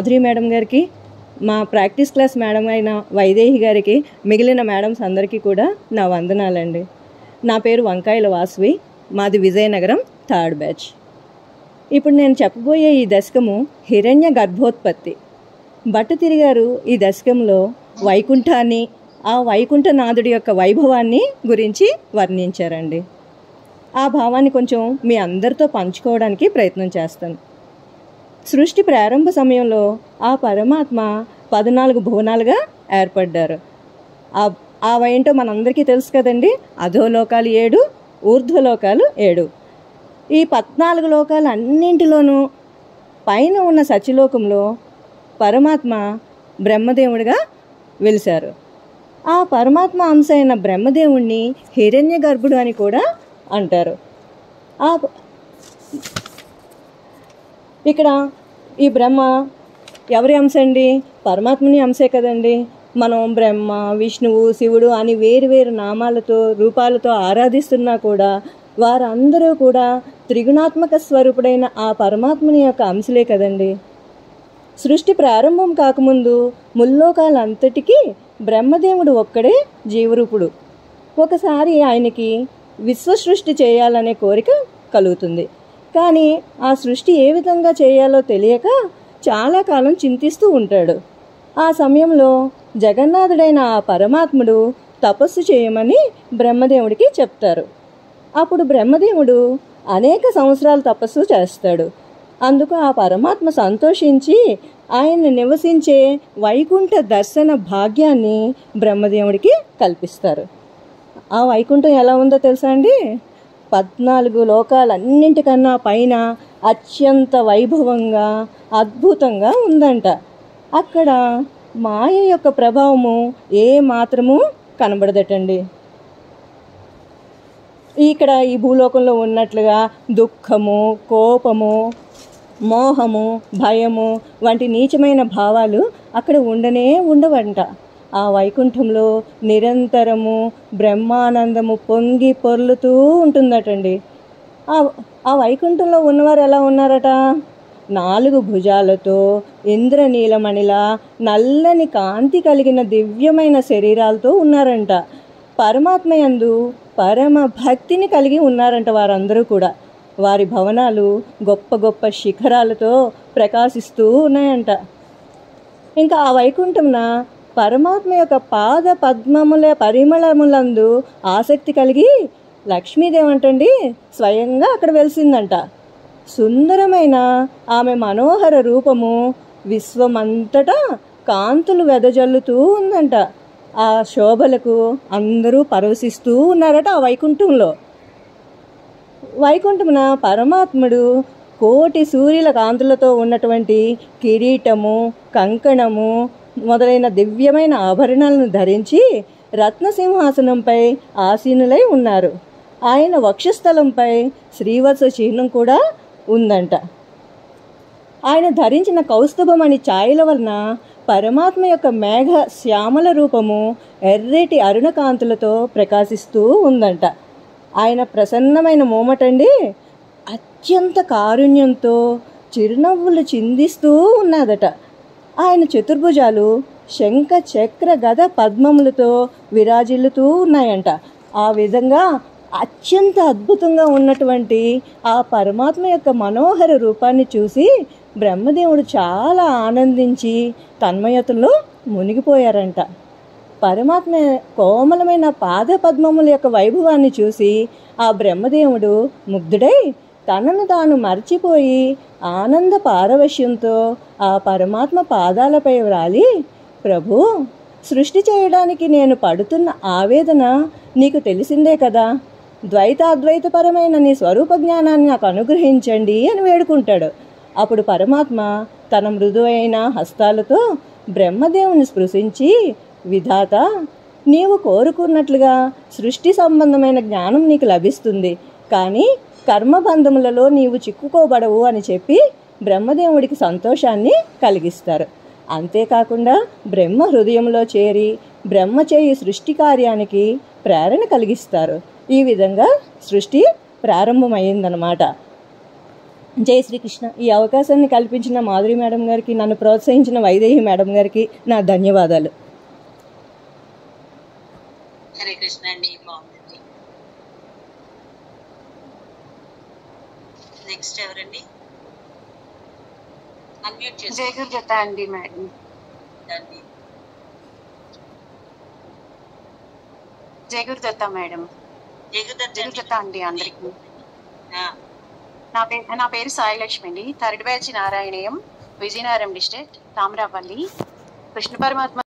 Madhuri madam గారికి, మా practice class madam అయిన వైదేహి గారికి, మిగిలిన మేడమ్స్ అందరికీ కూడా నా వందనాలండి. నా పేరు వంకాయల వాసవి, మాది విజయనగరం 3rd బ్యాచ్. ఇప్పుడు నేను చెప్పబోయే ఈ దశకము హిరణ్య గర్భోత్పత్తి. భట్టతిరి గారు ఈ దశకంలో వైకుంఠాన్ని, ఆ వైకుంఠనాథుడి యొక్క వైభవాన్ని గురించి వర్ణించారండి. ఆ భావాన్ని కొంచెం మీ అందరితో పంచుకోవడానికి ప్రయత్నం చేస్తాను. సృష్టి ప్రారంభ సమయంలో ఆ పరమాత్మ 14 భువనాలుగా ఏర్పడ్డారు. ఆ ఏంటో మనందరికీ తెలుసు కదండి. అధోలోకాలు 7, ఊర్ధ్వలోకాలు 7. ఈ 14 లోకాలు అన్నింటిలోనూ పైన ఉన్న సత్యలోకంలో పరమాత్మ బ్రహ్మదేవుడిగా వెలిశారు. ఆ పరమాత్మ అంశ అయిన బ్రహ్మదేవుణ్ణి హిరణ్య గర్భుడు అని కూడా అంటారు. ఇక్కడ ఈ బ్రహ్మ ఎవరి అంశ అండి? పరమాత్మని అంశే కదండి. మనం బ్రహ్మ, విష్ణువు, శివుడు అని వేరు నామాలతో, రూపాలతో ఆరాధిస్తున్నా కూడా వారందరూ కూడా త్రిగుణాత్మక స్వరూపుడైన ఆ పరమాత్మని యొక్క అంశలే కదండి. సృష్టి ప్రారంభం కాకముందు ముల్లోకాలంతటికీ బ్రహ్మదేవుడు ఒక్కడే జీవరూపుడు. ఒకసారి ఆయనకి విశ్వ సృష్టి చేయాలనే కోరిక కలుగుతుంది. కానీ ఆ సృష్టి ఏ విధంగా చేయాలో తెలియక చాలా కాలం చింతిస్తూ ఉంటాడు. ఆ సమయంలో జగన్నాథుడైన ఆ పరమాత్ముడు తపస్సు చేయమని బ్రహ్మదేవుడికి చెప్తారు. అప్పుడు బ్రహ్మదేవుడు అనేక సంవత్సరాలు తపస్సు చేస్తాడు. అందుకు ఆ పరమాత్మ సంతోషించి ఆయన నివసించే వైకుంఠ దర్శన భాగ్యాన్ని బ్రహ్మదేవుడికి కల్పిస్తారు. ఆ వైకుంఠం ఎలా ఉందో తెలుసా అండి? 14 లోకాలన్నింటికన్నా పైన అత్యంత వైభవంగా, అద్భుతంగా ఉందంట. అక్కడ మాయ యొక్క ప్రభావము ఏ మాత్రము కనబడదటండి. ఇక్కడ ఈ భూలోకంలో ఉన్నట్లుగా దుఃఖము, కోపము, మోహము, భయము వంటి నీచమైన భావాలు అక్కడ ఉండవంట. ఆ వైకుంఠంలో నిరంతరము బ్రహ్మానందము పొంగి పొర్లుతూ ఉంటుందటండి. ఆ వైకుంఠంలో ఉన్నవారు ఎలా ఉన్నారట? 4 భుజాలతో ఇంద్రనీలమణిలా నల్లని కాంతి కలిగిన దివ్యమైన శరీరాలతో ఉన్నారంట. పరమాత్మ యందు పరమ భక్తిని కలిగి ఉన్నారంట వారందరూ కూడా. వారి భవనాలు గొప్ప గొప్ప శిఖరాలతో ప్రకాశిస్తూ ఉన్నాయంట. ఇంకా ఆ వైకుంఠంన పరమాత్మ యొక్క పాద పద్మముల పరిమళములందు ఆసక్తి కలిగి లక్ష్మీదేవి అంటండి స్వయంగా అక్కడ వెలిసిందంట. సుందరమైన ఆమె మనోహర రూపము విశ్వమంతటా కాంతులు వెదజల్లుతూ ఉందంట. ఆ శోభలకు అందరూ పరవశిస్తూ ఉన్నారట ఆ వైకుంఠంలో. వైకుంఠమున పరమాత్ముడు కోటి సూర్యుల కాంతులతో ఉన్నటువంటి కిరీటము, కంకణము మొదలైన దివ్యమైన ఆభరణాలను ధరించి రత్నసింహాసనంపై ఆసీనులై ఉన్నారు. ఆయన వక్షస్థలంపై శ్రీవత్స చిహ్నం కూడా ఉందంట. ఆయన ధరించిన కౌస్తుభమణి ఛాయల వలన పరమాత్మ యొక్క మేఘ శ్యామల రూపము ఎర్రటి అరుణకాంతులతో ప్రకాశిస్తూ ఉందంట. ఆయన ప్రసన్నమైన మోమటండి అత్యంత కారుణ్యంతో చిరునవ్వులు చిందిస్తూ ఉన్నదట. ఆయన చతుర్భుజాలు శంఖ, చక్ర, గద, పద్మములతో విరాజిల్లుతూ ఉన్నాయంట. ఆ విధంగా అత్యంత అద్భుతంగా ఉన్నటువంటి ఆ పరమాత్మ యొక్క మనోహర రూపాన్ని చూసి బ్రహ్మదేవుడు చాలా ఆనందించి తన్మయతలో మునిగిపోయారంట. పరమాత్మ కోమలమైన పాద పద్మముల యొక్క వైభవాన్ని చూసి ఆ బ్రహ్మదేవుడు ముగ్ధుడై తనను తాను మర్చిపోయి ఆనంద పారవశ్యంతో ఆ పరమాత్మ పాదాలపై వ్రాలి, ప్రభు, సృష్టి చేయడానికి నేను పడుతున్న ఆవేదన నీకు తెలిసిందే కదా, ద్వైతాద్వైతపరమైన నీ స్వరూప జ్ఞానాన్ని నాకు అనుగ్రహించండి అని వేడుకుంటాడు. అప్పుడు పరమాత్మ తన మృదువైన హస్తాలతో బ్రహ్మదేవుని స్పృశించి, విధాత, నీవు కోరుకున్నట్లుగా సృష్టి సంబంధమైన జ్ఞానం నీకు లభిస్తుంది, కానీ కర్మబంధములలో నీవు చిక్కుకోబడవు అని చెప్పి బ్రహ్మదేవుడికి సంతోషాన్ని కలిగిస్తారు. అంతేకాకుండా బ్రహ్మ హృదయంలో చేరి బ్రహ్మ చేయి సృష్టి కార్యానికి ప్రేరణ కలిగిస్తారు. ఈ విధంగా సృష్టి ప్రారంభమైందనమాట. జై శ్రీకృష్ణ. ఈ అవకాశాన్ని కల్పించిన మాధురి మేడం గారికి, నన్ను ప్రోత్సహించిన వైదేహి మేడం గారికి నా ధన్యవాదాలు. హరే కృష్ణ అండి, బాగుందండి. నెక్స్ట్ ఎవరండి? అన్మ్యూట్ చేసి జయగురుదత్త అండి మేడం. జయగురుదత్త మేడం. జయగురుదత్త అండి అందరికి. నా పేరు సాయిలక్ష్మి అండి. Third batch Narayaneeyam, Vizianagaram district, Tamarapalli. Krishna పరమాత్మ